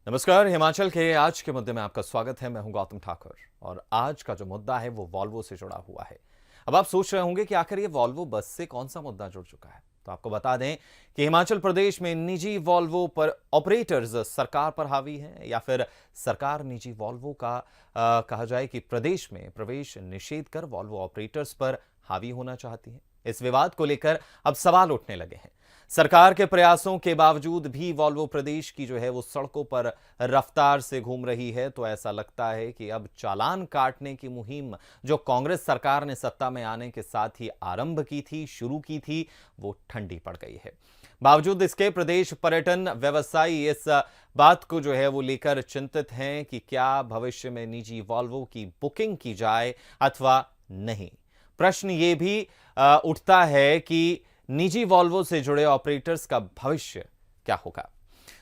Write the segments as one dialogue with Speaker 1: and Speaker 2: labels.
Speaker 1: नमस्कार। हिमाचल के आज के मुद्दे में आपका स्वागत है। मैं हूं गौतम ठाकुर और आज का जो मुद्दा है वो वॉल्वो से जुड़ा हुआ है। अब आप सोच रहे होंगे कि आखिर ये वॉल्वो बस से कौन सा मुद्दा जुड़ चुका है। तो आपको बता दें कि हिमाचल प्रदेश में निजी वॉल्वो पर ऑपरेटर्स सरकार पर हावी हैं या फिर सरकार निजी वॉल्वो का कहा जाए कि प्रदेश में प्रवेश निषेध कर वॉल्वो ऑपरेटर्स पर हावी होना चाहती है। इस विवाद को लेकर अब सवाल उठने लगे हैं। सरकार के प्रयासों के बावजूद भी वॉल्वो प्रदेश की जो है वो सड़कों पर रफ्तार से घूम रही है, तो ऐसा लगता है कि अब चालान काटने की मुहिम जो कांग्रेस सरकार ने सत्ता में आने के साथ ही आरंभ की थी, शुरू की थी, वो ठंडी पड़ गई है। बावजूद इसके प्रदेश पर्यटन व्यवसायी इस बात को जो है वो लेकर चिंतित हैं कि क्या भविष्य में निजी वॉल्वो की बुकिंग की जाए अथवा नहीं। प्रश्न ये भी उठता है कि निजी वॉल्वो से जुड़े ऑपरेटर्स का भविष्य क्या होगा।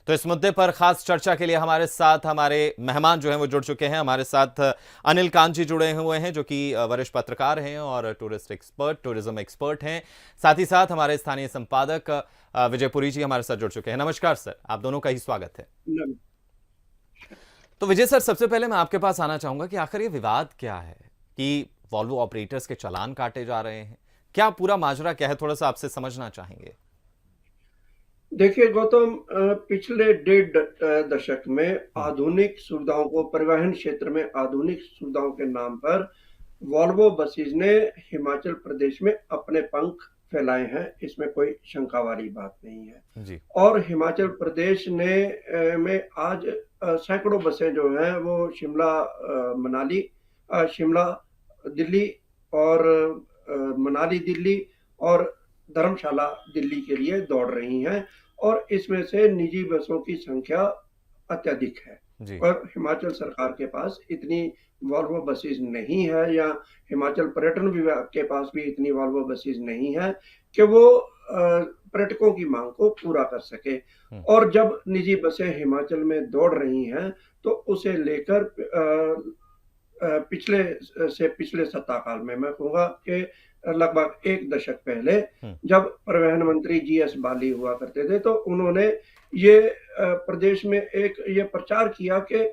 Speaker 1: तो इस मुद्दे पर खास चर्चा के लिए हमारे साथ हमारे मेहमान जो हैं वो जुड़ चुके हैं। हमारे साथ अनिल कांत जी जुड़े हुए हैं जो कि वरिष्ठ पत्रकार हैं और टूरिज्म एक्सपर्ट हैं। साथ ही साथ हमारे स्थानीय संपादक विजय पुरी जी हमारे साथ जुड़ चुके हैं। नमस्कार सर, आप दोनों का ही स्वागत है। तो विजय सर, सबसे पहले मैं आपके पास आना चाहूंगा कि आखिर ये विवाद क्या है कि वॉल्वो ऑपरेटर्स के चालान काटे जा रहे हैं। क्या पूरा माजरा क्या है, थोड़ा सा आपसे समझना चाहेंगे।
Speaker 2: देखिए गौतम, पिछले डेढ़ दशक में आधुनिक सुविधाओं को परिवहन क्षेत्र में आधुनिक सुविधाओं के नाम पर वॉल्वो बसेस ने हिमाचल प्रदेश में अपने पंख फैलाए हैं। इसमें कोई शंका वाली बात नहीं है।
Speaker 1: जी।
Speaker 2: और हिमाचल प्रदेश ने में आज सैकड़ों बसें जो हैं वो शिमला मनाली शिमला दिल्ली और मनाली दिल्ली और धर्मशाला दिल्ली के लिए दौड़ रही हैं। और इसमें से निजी बसों की संख्या अत्यधिक है।
Speaker 1: जी।
Speaker 2: और हिमाचल सरकार के पास इतनी वॉल्वो बसेस नहीं है, या हिमाचल पर्यटन विभाग के पास भी इतनी वॉल्वो बसेस नहीं है कि वो पर्यटकों की मांग को पूरा कर सके। और जब निजी बसें हिमाचल में दौड़ रही हैं तो उसे लेकर पिछले सत्ता काल में मैं कहूँगा कि लगभग एक दशक पहले जब परिवहन मंत्री जीएस बाली हुआ करते थे तो उन्होंने ये प्रदेश में एक ये प्रचार किया कि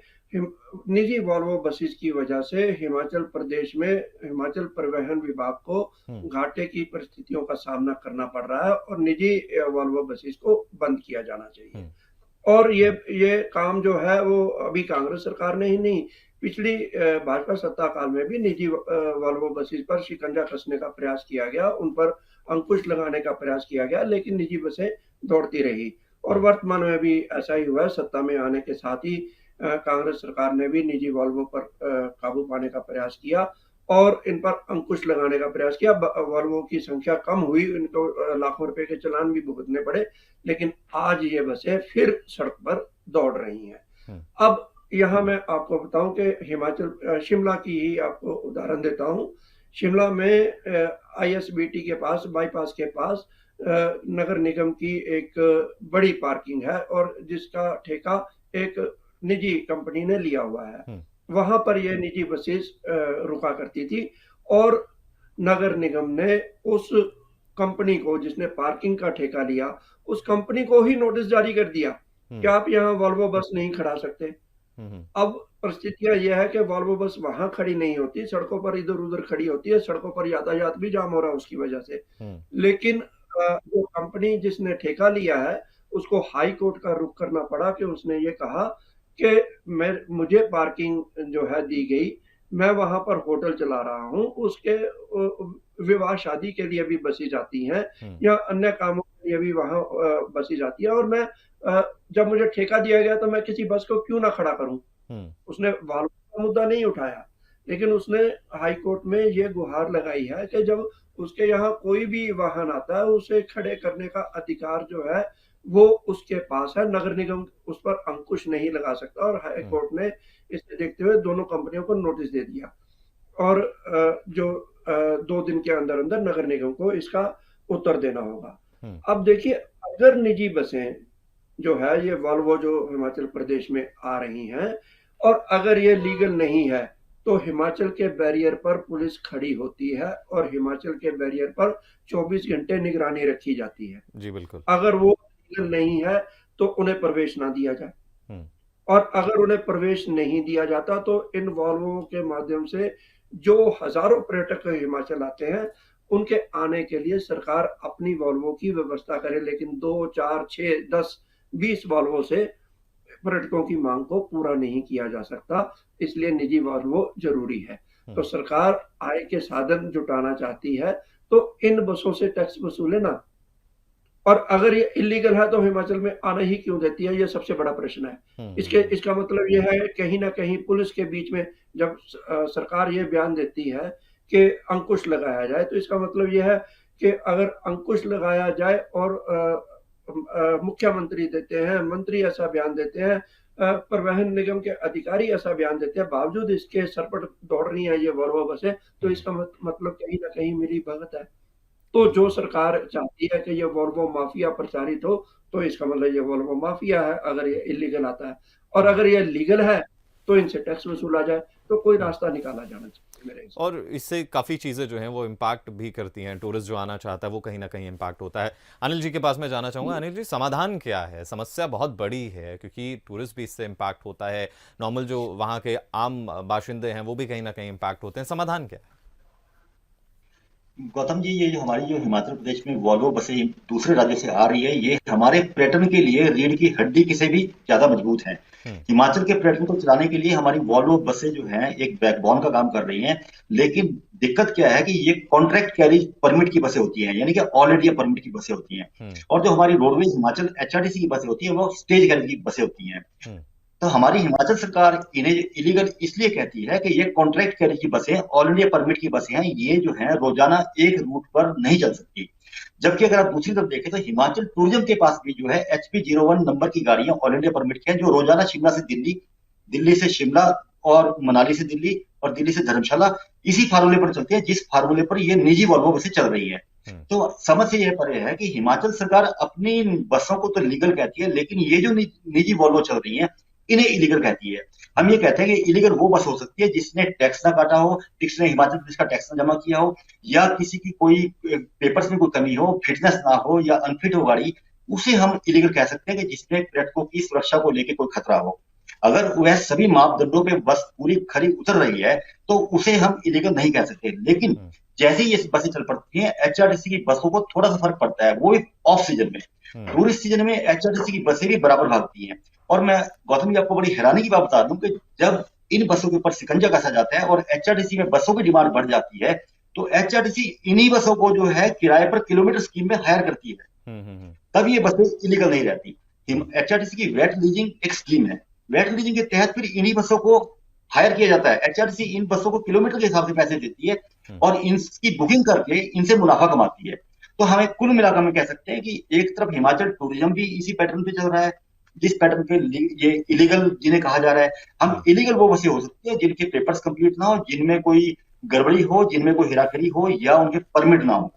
Speaker 2: निजी वॉल्वो बसेस की वजह से हिमाचल प्रदेश में हिमाचल परिवहन विभाग को घाटे की परिस्थितियों का सामना करना पड़ रहा है और निजी वॉल्वो बसेस को बंद किया जाना चाहिए। और ये काम जो है वो अभी कांग्रेस सरकार ने ही नहीं, पिछली भाजपा सत्ता काल में भी निजी वॉल्वो बसेस पर शिकंजा कसने का प्रयास किया गया, उन पर अंकुश लगाने का प्रयास किया गया, लेकिन निजी बसें दौड़ती रही। और वर्तमान में भी ऐसा ही हुआ है। सत्ता में आने के साथ ही कांग्रेस सरकार ने भी निजी वॉल्वो पर काबू पाने का प्रयास किया और इन पर अंकुश लगाने का प्रयास किया। वॉल्वो की संख्या कम हुई, इनको लाखों रुपए के चालान भी भुगतने पड़े, लेकिन आज ये बसें फिर सड़क पर दौड़ रही हैं। अब यहाँ मैं आपको बताऊं कि हिमाचल शिमला की ही आपको उदाहरण देता हूं। शिमला में आईएसबीटी के पास बाईपास के पास नगर निगम की एक बड़ी पार्किंग है और जिसका ठेका एक निजी कंपनी ने लिया हुआ है। वहां पर ये निजी बसेस रुका करती थी और नगर निगम ने उस कंपनी को जिसने पार्किंग का ठेका लिया, उस कंपनी को ही नोटिस जारी कर दिया कि आप यहाँ वॉल्वो बस नहीं खड़ा सकते। अब परिस्थितियां यह है कि वॉल्वो बस वहां खड़ी नहीं होती, सड़कों पर इधर उधर खड़ी होती है, सड़कों पर यातायात भी जाम हो रहा है उसकी वजह से। लेकिन जो कंपनी जिसने ठेका लिया है उसको हाई कोर्ट का रुख करना पड़ा कि उसने ये कहा कि मुझे पार्किंग जो है दी गई, मैं वहां पर होटल चला रहा हूँ, उसके विवाह शादी के लिए भी बसें जाती हैं या अन्य कामों के लिए भी वहां बसें जाती है, और मैं जब मुझे ठेका दिया गया तो मैं किसी बस को क्यों ना खड़ा करूं। उसने वॉल्वो का मुद्दा नहीं उठाया, लेकिन उसने हाई कोर्ट में ये गुहार लगाई है कि जब उसके यहाँ कोई भी वाहन आता है उसे खड़े करने का अधिकार जो है वो उसके पास है, नगर निगम उस पर अंकुश नहीं लगा सकता। और हाई कोर्ट ने इसे देखते हुए दोनों कंपनियों को नोटिस दे दिया और जो 2 दिन के अंदर अंदर नगर निगम को इसका उत्तर देना होगा। अब देखिए, अगर निजी बसें जो है ये वॉल्वो जो हिमाचल प्रदेश में आ रही हैं और अगर ये लीगल नहीं है तो हिमाचल के बैरियर पर पुलिस खड़ी होती है और हिमाचल के बैरियर पर 24 घंटे निगरानी रखी जाती है।
Speaker 1: जी बिल्कुल।
Speaker 2: अगर वो लीगल नहीं है तो उन्हें प्रवेश ना दिया जाए। और अगर उन्हें प्रवेश नहीं दिया जाता तो इन वॉल्वों के माध्यम से जो हजारों पर्यटक हिमाचल आते हैं, उनके आने के लिए सरकार अपनी वॉल्वों की व्यवस्था करे, लेकिन 2, 4, 6, 10, 20 वॉल्वों से पर्यटकों की मांग को पूरा नहीं किया जा सकता, इसलिए निजी वॉल्वो जरूरी है। तो
Speaker 1: हम्म।
Speaker 2: सरकार आय के साधन जुटाना चाहती है, तो इन बसों से टैक्स वसूले ना। और अगर ये इलीगल है तो हिमाचल में आना ही क्यों देती है, ये सबसे बड़ा प्रश्न है। इसका मतलब ये है कहीं ना कहीं पुलिस के बीच में जब सरकार ये बयान देती है कि अंकुश लगाया जाए, तो इसका मतलब ये है कि अगर अंकुश लगाया जाए और मुख्यमंत्री देते हैं, मंत्री ऐसा बयान देते हैं, परिवहन निगम के अधिकारी ऐसा बयान देते हैं, बावजूद इसके सर पर दौड़ रही है ये वॉल्वो बसें, तो इसका मतलब कहीं ना कहीं मिली भगत है। तो जो सरकार चाहती है कि ये वॉल्वो माफिया प्रचारित हो, तो इसका मतलब ये वॉल्वो माफिया है अगर ये इलीगल आता है। और अगर ये लीगल है तो इनसे टैक्स वसूला जाए, तो कोई रास्ता निकाला जाना चाहिए मेरे हिसाब
Speaker 1: और इससे काफ़ी चीज़ें जो हैं वो इम्पैक्ट भी करती हैं। टूरिस्ट जो आना चाहता है वो कहीं ना कहीं इम्पैक्ट होता है। अनिल जी के पास मैं जाना चाहूँगा।
Speaker 2: से।
Speaker 1: अनिल जी, समाधान क्या है? समस्या बहुत बड़ी है क्योंकि टूरिस्ट भी इससे इम्पैक्ट होता है, नॉर्मल जो वहाँ के आम बाशिंदे हैं वो भी कहीं ना कहीं इम्पैक्ट होते हैं। समाधान क्या
Speaker 3: गौतम जी, ये जो हमारी जो हिमाचल प्रदेश में वॉल्वो बसें दूसरे राज्यों से आ रही है, ये हमारे पर्यटन के लिए रीढ़ की हड्डी की से भी ज्यादा मजबूत है।
Speaker 1: है?
Speaker 3: हिमाचल के पर्यटन को चलाने के लिए हमारी वॉल्वो बसें जो हैं एक बैकबोन का काम कर रही हैं। लेकिन दिक्कत क्या है कि ये कॉन्ट्रैक्ट कैरिज परमिट की बसें होती हैं, यानी कि ऑल इंडिया परमिट की बसें होती हैं।
Speaker 1: हम्म।
Speaker 3: और जो हमारी रोडवेज हिमाचल एचआरटीसी की बसें होती हैं वो स्टेज कैरिज की बसें होती हैं।
Speaker 1: हम्म।
Speaker 3: तो हमारी हिमाचल सरकार इन्हें इलीगल इसलिए कहती है कि ये कॉन्ट्रैक्ट कैरिज की बसें ऑल इंडिया परमिट की बसें हैं, ये जो है रोजाना एक रूट पर नहीं चल सकती। जबकि अगर आप दूसरी तरफ देखें तो हिमाचल टूरिज्म के पास भी जो है HP01 नंबर की गाड़ियां ऑल इंडिया परमिट की हैं, जो रोजाना शिमला से दिल्ली, दिल्ली से शिमला और मनाली से दिल्ली और दिल्ली से धर्मशाला इसी फार्मूले पर चलती है, जिस फार्मूले पर ये निजी वॉल्वो बसें चल रही है।
Speaker 1: हम्म।
Speaker 3: तो समझ से यह परे है कि हिमाचल सरकार अपनी बसों को तो लीगल कहती है, लेकिन ये जो निजी वॉल्वो चल रही है इन्हें इलीगल कहती है। हम ये कहते हैं कि इलीगल वो बस हो सकती है जिसने टैक्स ना काटा हो, जिसने हिमाचल प्रदेश का टैक्स ना जमा किया हो, या किसी की कोई पेपर्स में कोई कमी हो, फिटनेस ना हो या अनफिट हो गाड़ी, उसे हम इलीगल कह सकते हैं कि जिसमें पर्यटकों की सुरक्षा को लेकर कोई खतरा हो। अगर वह सभी मापदंडों पे बस पूरी खरी उतर रही है तो उसे हम इलीगल नहीं कह सकते। लेकिन
Speaker 1: हम्म।
Speaker 3: जैसे ही ये बसें चल पड़ती हैं, एचआरटीसी की बसों को थोड़ा सा फर्क पड़ता है, वो भी ऑफ सीजन में।
Speaker 1: हम्म।
Speaker 3: टूरिस्ट सीजन में एचआरटीसी की बसें भी बराबर भागती हैं। और मैं गौतम जी आपको बड़ी हैरानी की बात बता दूं कि जब इन बसों के ऊपर शिकंजा कसा जाता है और एचआरटीसी में बसों की डिमांड बढ़ जाती है, तो एचआरटीसी इन्हीं बसों को जो है किराए पर किलोमीटर स्कीम में हायर करती है।
Speaker 1: हम्म।
Speaker 3: तब ये बसें इलीगल नहीं रहती। एचआरटीसी की वेट लीजिंग एक स्कीम है, वेट लीजिंग के तहत फिर इन्हीं बसों को हायर किया जाता है। एचआरटीसी इन बसों को किलोमीटर के हिसाब से पैसे देती है
Speaker 1: हम्म।
Speaker 3: और इनकी बुकिंग करके इनसे मुनाफा कमाती है। तो हमें कुल मिलाकर में कह सकते हैं कि एक तरफ हिमाचल टूरिज्म भी इसी पैटर्न पे चल रहा है, जिस पैटर्न पे ये इलीगल जिन्हें कहा जा रहा है। हम इलीगल वो बसें हो सकती है जिनके पेपर्स कंप्लीट ना हो, जिनमें कोई गड़बड़ी हो, जिनमें कोई हेराफेरी हो या उनके परमिट ना हो।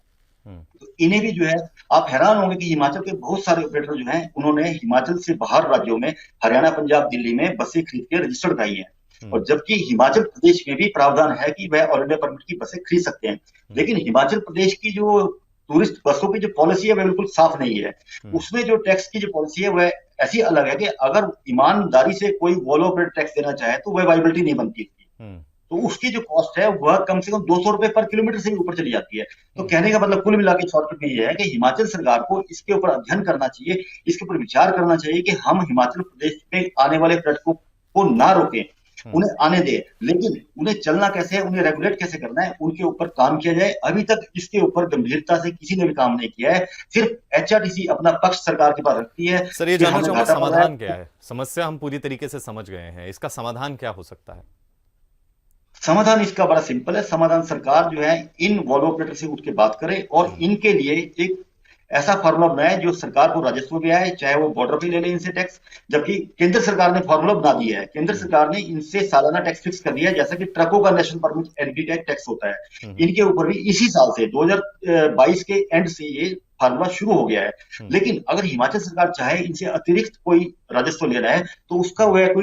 Speaker 1: हम्म।
Speaker 3: तो इन्हें भी जो है, आप हैरान होंगे कि हिमाचल के बहुत सारे ऑपरेटर जो हैं उन्होंने हिमाचल से बाहर राज्यों में हरियाणा, पंजाब, दिल्ली में बसें खरीद के रजिस्टर्ड कराई हैं। और जबकि हिमाचल प्रदेश में भी प्रावधान है कि वह ऑल इंडिया परमिट की बसें खरीद सकते हैं, लेकिन हिमाचल प्रदेश की जो टूरिस्ट बसों की जो पॉलिसी है वह बिल्कुल साफ नहीं है। उसमें जो टैक्स की जो पॉलिसी है वह ऐसी अलग है कि अगर ईमानदारी से कोई वॉल्वो ऑपरेटर टैक्स देना चाहे तो वह वाइबिलिटी नहीं बनती इसकी। तो उसकी जो कॉस्ट है वह कम से कम 200 रुपए पर किलोमीटर से भी ऊपर चली जाती है। तो कहने का मतलब कुल मिला के शॉर्टकट में यह है कि हिमाचल सरकार को इसके ऊपर अध्ययन करना चाहिए, इसके ऊपर विचार करना चाहिए कि हम हिमाचल प्रदेश में आने वाले पर्यटकों को ना रोकें, उन्हें आने दे, लेकिन उन्हें चलना कैसे है, उन्हें रेगुलेट कैसे करना है, उनके ऊपर काम किया जाए। अभी तक इसके ऊपर गंभीरता से किसी ने भी काम नहीं किया है। सिर्फ एचआरटीसी अपना पक्ष सरकार के पास रखती है
Speaker 1: सर, ये
Speaker 3: कि
Speaker 1: जानना
Speaker 3: हमें
Speaker 1: चाहूंगा
Speaker 3: घाटा पड़ रहा
Speaker 1: समाधान क्या
Speaker 3: है।
Speaker 1: है? समस्या हम पूरी तरीके से समझ गए हैं, इसका समाधान क्या हो सकता है?
Speaker 3: समाधान इसका बड़ा सिंपल है। समाधान सरकार जो है इन वॉल्वो ऑपरेटर से उठ के बात करे और इनके लिए एक ऐसा फार्मूला बनाए जो सरकार को राजस्व भी आए, चाहे वो बॉर्डर पे ले ले इनसे टैक्स। जबकि केंद्र सरकार ने फार्मूला बना दिया है, केंद्र सरकार ने इनसे सालाना टैक्स फिक्स कर दिया है, जैसा कि ट्रकों का नेशनल परमिट एनपी टैक्स होता है। इनके ऊपर भी इसी साल से 2022 के एंड से ये फार्मूला शुरू हो गया है। लेकिन अगर हिमाचल सरकार चाहे इनसे अतिरिक्त कोई राजस्व लेना है तो उसका वह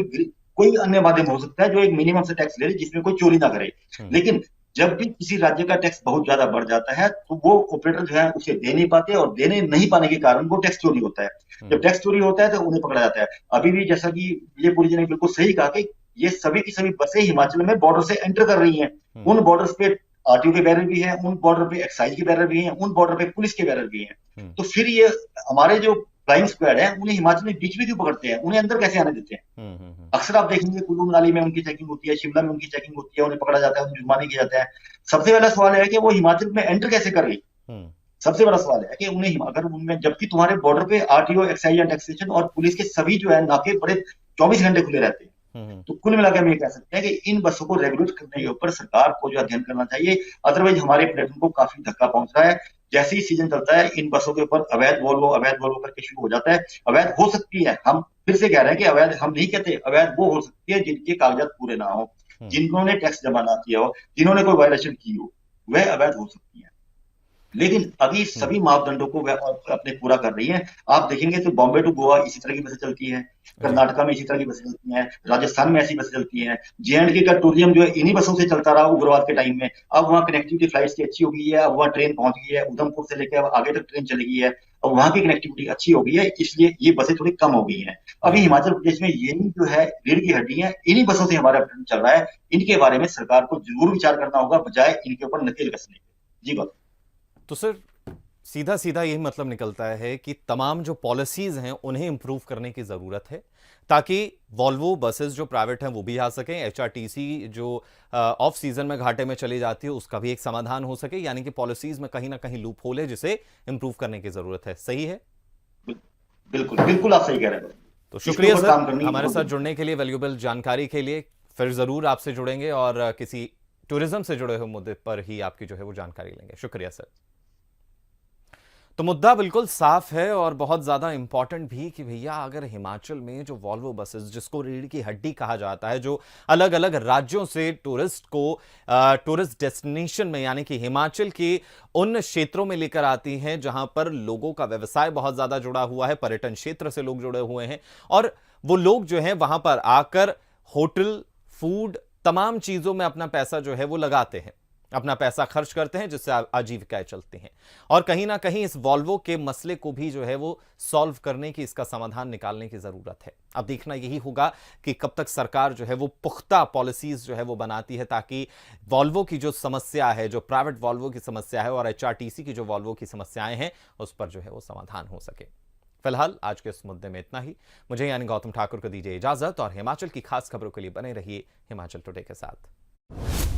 Speaker 3: कोई अन्य माध्यम हो सकता है जो एक मिनिमम से टैक्स ले ले, जिसमें कोई चोरी ना करे। लेकिन जब भी किसी राज्य का टैक्स बहुत ज्यादा बढ़ जाता है तो वो ऑपरेटर जो है उसे दे नहीं पाते, और देने नहीं पाने के कारण वो टैक्स चोरी होता है। जब टैक्स चोरी होता है तो उन्हें पकड़ा जाता है। अभी भी जैसा कि विजयपुरी जी ने बिल्कुल सही कहा कि ये सभी की सभी बसें हिमाचल में बॉर्डर से एंटर कर रही हैं। उन बॉर्डर्स पे आरटीओ के बैरर भी हैं, उन बॉर्डर पे एक्साइज के बैरर भी हैं, उन बॉर्डर पे पुलिस के बैरर भी हैं। तो फिर ये हमारे जो फ्लाइंग स्क्वाड है उन्हें हिमाचल में बीच में क्यों पकड़ते हैं, उन्हें अंदर कैसे आने देते हैं? अक्सर आप देखेंगे कुल्लू मनाली में उनकी चेकिंग होती है, शिमला में उनकी चेकिंग होती है, उन्हें पकड़ा जाता है, उन्हें जुर्माने किए जाते हैं। सबसे पहला सवाल है कि वो हिमाचल में एंटर कैसे कर गई। सबसे बड़ा सवाल है कि उन्हें अगर उनमें, जबकि तुम्हारे बॉर्डर पे आरटीओ, एक्साइज एंड टैक्सेशन और पुलिस के सभी जो है नाके बड़े 24 घंटे खुले रहते हैं। तो कुल मिलाकर हम ये कह सकते हैं कि इन बसों को रेगुलेट करने के ऊपर सरकार को जो अध्ययन करना चाहिए। अदरवाइज हमारे पर्यटन को काफी धक्का पहुंच रहा है। जैसे ही सीजन चलता है इन बसों के ऊपर अवैध वोल्वो करके शुरू हो जाता है। अवैध हो सकती है, हम फिर से कह रहे हैं कि अवैध हम नहीं कहते, अवैध वो हो सकती है जिनके कागजात पूरे ना हो, जिन्होंने टैक्स जमा ना किया हो, जिन्होंने कोई वायलेशन की हो, वह अवैध हो सकती है। लेकिन अभी सभी मापदंडों को वह अपने पूरा कर रही है। आप देखेंगे तो बॉम्बे टू गोवा इसी तरह की बसें चलती हैं, कर्नाटका में इसी तरह की बसें चलती हैं, राजस्थान में ऐसी बसें चलती हैं। जे&के का टूरिज्म जो है इन्हीं बसों से चलता रहा उग्रवाद के टाइम में। अब वहाँ कनेक्टिविटी फ्लाइट्स की अच्छी हो गई है, अब वहाँ ट्रेन पहुंच गई है, उधमपुर से लेकर आगे तक ट्रेन चली गई है, और वहाँ की कनेक्टिविटी अच्छी हो गई है, इसलिए ये बसें थोड़ी कम हो गई हैं। अभी हिमाचल प्रदेश में यही जो है रीढ़ की हड्डी है, इन्हीं बसों से हमारा पर्यटन चल रहा है। इनके बारे में सरकार को जरूर विचार करना होगा, बजाय इनके ऊपर नकेल कसने के। जी बात।
Speaker 1: तो सर सीधा सीधा यही मतलब निकलता है कि तमाम जो पॉलिसीज हैं उन्हें इंप्रूव करने की जरूरत है, ताकि वॉल्वो बसेस जो प्राइवेट हैं वो भी आ सकें, एचआरटीसी जो ऑफ सीजन में घाटे में चली जाती है उसका भी एक समाधान हो सके। यानी कि पॉलिसीज में कहीं ना कहीं लूप होल है जिसे इंप्रूव करने की जरूरत है। सही है?
Speaker 3: बिल्कुल बिल्कुल, आप सही कह रहे हैं।
Speaker 1: तो शुक्रिया सर हमारे साथ जुड़ने के लिए, वैल्यूएबल जानकारी के लिए। फिर जरूर आपसे जुड़ेंगे और किसी टूरिज्म से जुड़े हुए मुद्दे पर ही आपकी जो है वो जानकारी लेंगे। शुक्रिया सर। तो मुद्दा बिल्कुल साफ है और बहुत ज्यादा इंपॉर्टेंट भी कि भैया अगर हिमाचल में जो वॉल्वो बसेस, जिसको रीढ़ की हड्डी कहा जाता है, जो अलग अलग राज्यों से टूरिस्ट को टूरिस्ट डेस्टिनेशन में यानी कि हिमाचल के उन क्षेत्रों में लेकर आती हैं जहां पर लोगों का व्यवसाय बहुत ज्यादा जुड़ा हुआ है, पर्यटन क्षेत्र से लोग जुड़े हुए हैं, और वो लोग जो है वहां पर आकर होटल, फूड, तमाम चीजों में अपना पैसा जो है वो लगाते हैं, अपना पैसा खर्च करते हैं, जिससे आजीविकाएं चलती हैं। और कहीं ना कहीं इस वॉल्वो के मसले को भी जो है वो सॉल्व करने की, इसका समाधान निकालने की जरूरत है। अब देखना यही होगा कि कब तक सरकार जो है वो पुख्ता पॉलिसीज जो है वो बनाती है, ताकि वॉल्वो की जो समस्या है, जो प्राइवेट वॉल्वो की समस्या है, और एचआरटीसी की जो वॉल्वो की समस्याएं हैं, उस पर जो है वो समाधान हो सके। फिलहाल आज के इस मुद्दे में इतना ही। मुझे यानी गौतम ठाकुर को दीजिए इजाजत, और हिमाचल की खास खबरों के लिए बने रहिए हिमाचल टुडे के साथ।